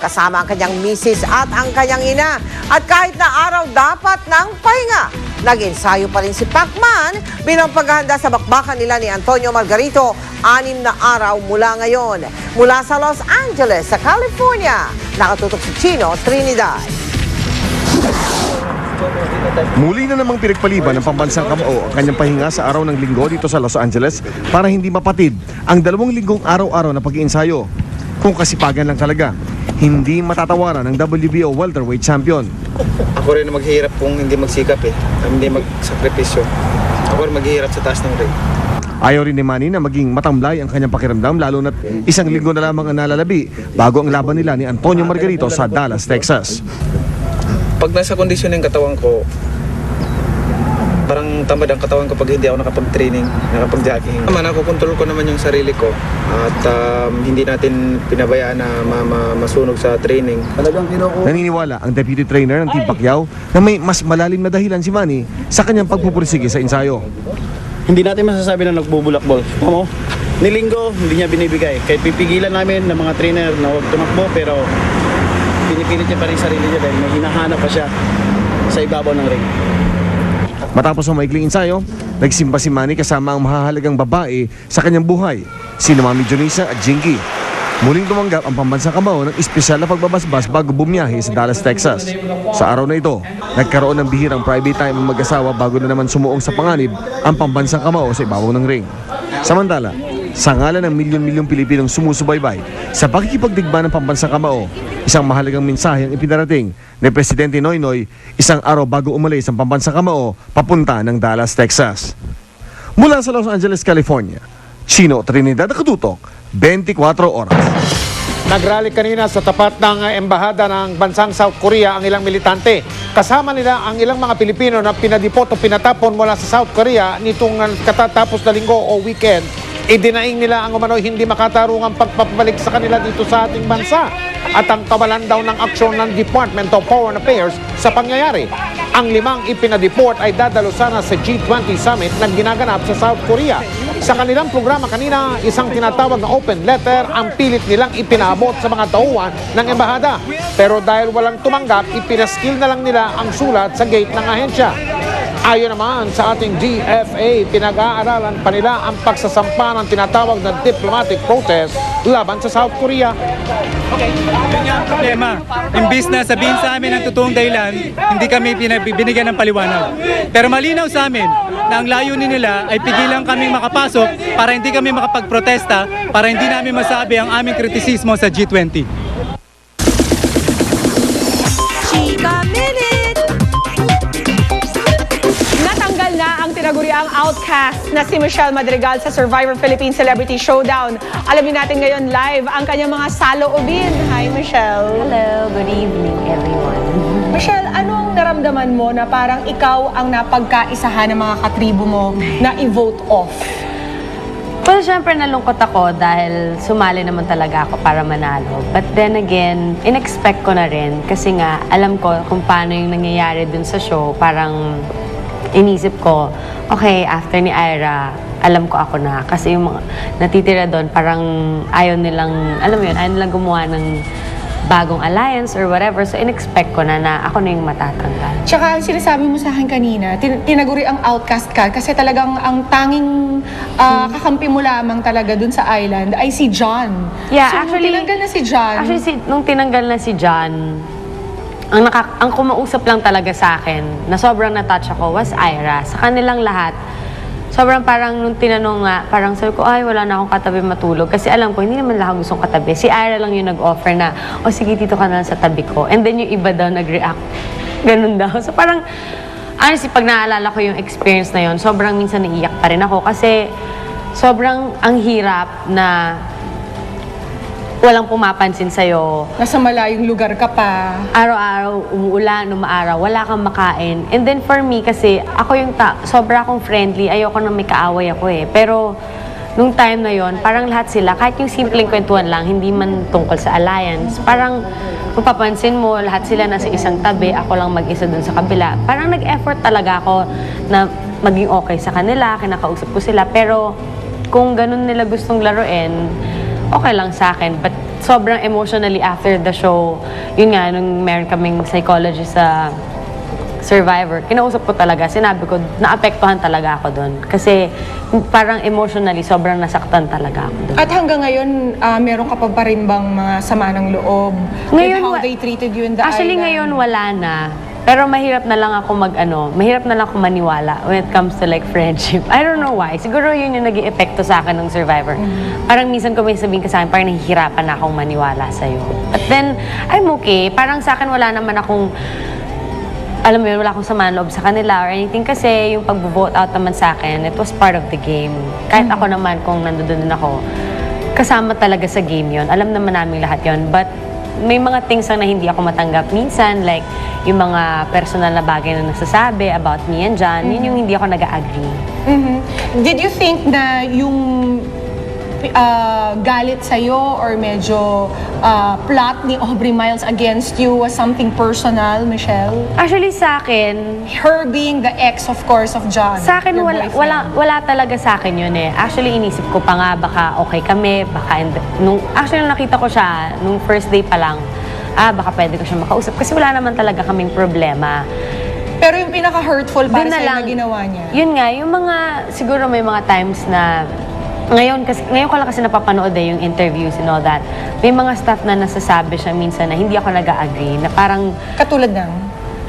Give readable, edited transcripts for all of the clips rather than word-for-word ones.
kasama ang kanyang misis at ang kanyang ina. At kahit na araw dapat ng pahinga, nag-ensayo pa rin si Pacman bilang paghahanda sa bakbakan nila ni Antonio Margarito 6 na araw mula ngayon. Mula sa Los Angeles, sa California, nakatutok si Chino Trinidad. Muli na namang pinagpaliban ng pambansang kamao ang kanyang pahinga sa araw ng linggo dito sa Los Angeles para hindi mapatid ang 2 linggong araw-araw na pag-iensayo. Kung kasipagan lang talaga, hindi matatawaran ng WBO welterweight champion. Ako rin maghihirap kung hindi magsikap hindi magsakripisyo. Ako rin maghihirap sa taas ng ring. Ayaw rin ni Manny na maging matamlay ang kanyang pakiramdam lalo na't 1 linggo na lamang ang nalalabi bago ang laban nila ni Antonio Margarito sa Dallas, Texas. Pag nasa kondisyon ng katawan ko, parang tamad ang katawan ko pag hindi ako nakapag-training, nakapag-jogging. Nakokontrol ko naman yung sarili ko at hindi natin pinabayaan na masunog sa training. Naniniwala ang deputy trainer ng Team Pacquiao na may mas malalim na dahilan si Manny sa kanyang pagpupursige sa ensayo. Hindi natin masasabi na nagbubulakbol. Ano? Nilinggo, hindi niya binibigay. Kahit pipigilan namin ng mga trainer na huwag tumakbo, pero pinipilit niya pa rin sarili niya dahil may hinahanap pa siya sa ibabaw ng ring. Matapos ang maikling ensayo, nagsimba si Manny kasama ang mahahalagang babae sa kanyang buhay, sina Mami Jonisa at Jinky. Muling tumanggap ang pambansang kamao ng espesyal na pagbabasbas bago bumiyahe sa Dallas, Texas. Sa araw na ito, nagkaroon ng bihirang private time ang mag-asawa bago na naman sumuong sa panganib ang pambansang kamao sa ibabaw ng ring. Samantala, sa ngalan ng milyon-milyong Pilipinong sumusubaybay sa pakikipagdigma ng pambansang kamao, isang mahalagang mensahe ang ipinarating ni Presidente Noynoy 1 araw bago umalis ang pambansang kamao papunta ng Dallas, Texas. Mula sa Los Angeles, California, Chino Trinidad, nakatutok 24 oras. Nagrally kanina sa tapat ng embahada ng bansang South Korea ang ilang militante. Kasama nila ang ilang mga Pilipino na pinadipot o pinatapon mula sa South Korea nitong katatapos na linggo o weekend. Idinaing nila ang umano'y hindi makatarungang pagpapabalik sa kanila dito sa ating bansa at ang kawalan daw ng aksyon ng Department of Foreign Affairs sa pangyayari. Ang 5 ipinadeport ay dadalo sana sa G20 Summit na ginaganap sa South Korea. Sa kanilang programa kanina, isang tinatawag na open letter ang pilit nilang ipinaabot sa mga tauhan ng embahada. Pero dahil walang tumanggap, ipinaskil na lang nila ang sulat sa gate ng ahensya. Ayon naman sa ating DFA, pinag-aaralan pa nila ang pagsasampa ng tinatawag na diplomatic protest laban sa South Korea. Yun nga ang problema. Imbis na sabihin sa amin ang totoong dahilan, hindi kami binigyan ng paliwanag. Pero malinaw sa amin na ang layunin nila ay pigilan kaming makapasok para hindi kami makapagprotesta, para hindi namin masabi ang aming kritisismo sa G20. Natanggal na ang tinaguriang outcast na si Michelle Madrigal sa Survivor Philippines Celebrity Showdown. Alamin natin ngayon live ang kanyang mga saloobin. Hi, Michelle. Hello, good evening everyone. Michelle, ano ang naramdaman mo na parang ikaw ang napagkaisahan ng mga katribo mo na i-vote off? Well, syempre nalungkot ako dahil sumali naman talaga ako para manalo. But then again, in-expect ko na rin kasi nga alam ko kung paano yung nangyayari dun sa show. Parang inisip ko, okay, after ni Ira, alam ko ako na. Kasi yung mga natitira doon, parang ayaw nilang, alam mo yun, ayaw nilang gumawa ng bagong alliance or whatever. So, in-expect ko na ako na yung matatanggal. Tsaka ang sinasabi mo sa akin kanina, tinaguri ang outcast ka kasi talagang ang tanging kakampi mo lamang talaga dun sa island ay si John. Yeah, so, actually, tinanggal na si John. Actually, nung tinanggal na si John, ang kumausap lang talaga sa akin na sobrang na-touch ako was Ira. Sa kanilang lahat, sobrang parang nung tinanong nga, parang sabi ko, ay, wala na akong katabi matulog. Kasi alam ko, hindi naman lahat gustong katabi. Si Ira lang yung nag-offer na, o sige, dito ka na lang sa tabi ko. And then yung iba daw nag-react. Ganun daw. So parang, honestly, pag naalala ko yung experience na yun, sobrang minsan naiiyak pa rin ako. Kasi sobrang ang hirap na walang pumapansin sa'yo. Nasa malayong lugar ka pa. Araw-araw, umuulan, umaaraw, wala kang makain. And then for me, kasi ako yung sobra akong friendly, ayoko na may kaaway ako eh. Pero nung time na yon, parang lahat sila, kahit yung simpleng kwentuhan lang, hindi man tungkol sa alliance, parang mapapansin mo, lahat sila nasa isang tabi, ako lang mag-isa dun sa kabila. Parang nag-effort talaga ako na maging okay sa kanila, kinakausap ko sila. Pero kung ganun nila gustong laruin, okay lang sa akin. But sobrang emotionally after the show, yun nga, nung meron kaming psychologist sa Survivor, kinausap ko talaga, sinabi ko, naapektuhan talaga ako doon. Kasi parang emotionally, sobrang nasaktan talaga ako doon. At hanggang ngayon, meron ka pa rin bang mga sama ng loob Ngayon, with how they treated you in the Actually, island? ngayon wala na. Pero mahirap na lang ako mahirap na lang ako maniwala when it comes to like friendship. I don't know why. Siguro yun yung naging epekto sa akin ng Survivor. Parang minsan ko may sabihin ka sa akin, parang nahihirapan na akong maniwala sa'yo. But then, I'm okay. Parang sa akin wala naman akong alam mo yun, wala akong sama ng loob sa kanila or anything kasi yung pag-vote out naman sa akin, it was part of the game. Kahit ako naman, kung nandoon ako, kasama talaga sa game yon. Alam naman namin lahat yon. But may mga things lang na hindi ako matanggap minsan, like yung mga personal na bagay na nasasabi about me and John, yun yung hindi ako nag-agree. Did you think na yung galit sa'yo or medyo plot ni Aubrey Miles against you was something personal, Michelle? Actually sa akin, Her being the ex, of course, of John. sa akin your wala boyfriend. talaga sa akin yun eh. Actually inisip ko pa nga baka okay kami, baka nung nakita ko siya nung first day pa lang, baka pwede ko siya makausap kasi wala naman talaga kaming problema. Pero yung pinaka-hurtful para Doon na sa'yo lang. na ginawa niya? Yun nga, yung mga, siguro may mga times na, ngayon ko lang kasi napapanood yung interviews and all that. May mga stuff na nasasabi siya minsan na hindi ako nag-agree, na parang, Katulad ng?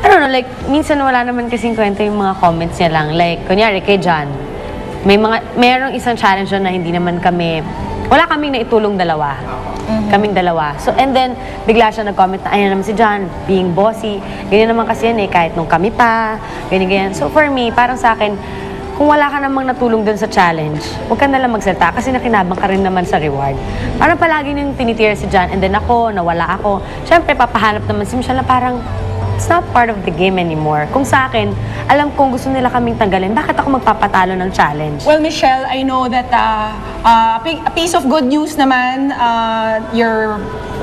I don't know, like, minsan wala naman kasing kwento yung mga comments niya lang. Like, kunyari, kay John, merong isang challenge doon na hindi naman wala kaming naitulong dalawa. Kaming dalawa. So, and then, bigla siya nag-comment na, ayan naman si John, being bossy. Ganyan naman kasi yan eh, kahit nung kami pa, ganyan. So, for me, parang sa akin, kung wala ka namang natulong dun sa challenge, huwag ka nalang magsalita kasi nakinabang ka rin naman sa reward. Parang palagi niyong tinitira si John and then ako, nawala ako. Siyempre, papahanap naman si Michelle na parang, it's not part of the game anymore. Kung sa akin, alam kong gusto nila kaming tanggalin, bakit ako magpapatalo ng challenge? Well, Michelle, I know that a piece of good news naman, you're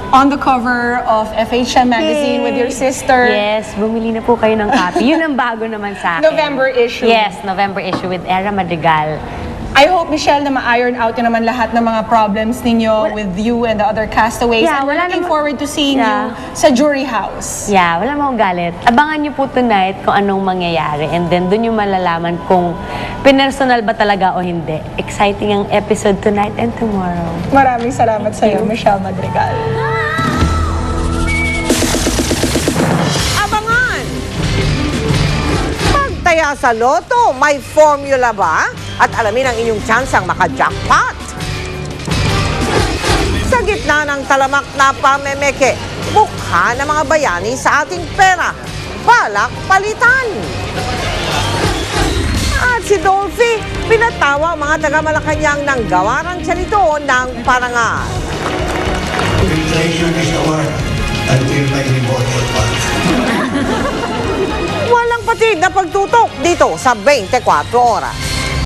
on the cover of FHM magazine with your sister. Yes, bumili na po kayo ng copy. Yun ang bago naman sa akin. November issue. Yes, November issue with Era Madrigal. I hope, Michelle, na ma-iron out yun naman lahat ng mga problems ninyo with you and the other castaways. Yeah, and we're wala looking naman- forward to seeing Yeah. you sa jury house. Yeah, wala mo galit. Abangan niyo po tonight kung anong mangyayari and then doon yung malalaman kung pinersonal ba talaga o hindi. Exciting ang episode tonight and tomorrow. Maraming salamat sa iyo, Michelle Madrigal. Abangan! Pagtaya sa loto, may formula ba? At alamin ang inyong tsansang maka-jackpot. Sa gitna ng talamak na pamemeke, mukha ng mga bayani sa ating pera. Balak palitan! At si Dolphy, pinatawa ang mga taga-Malacanang ng gawaran siya nito ng parangal. Inflation is the word until my remote part. Walang patid na pagtutok dito sa 24 oras.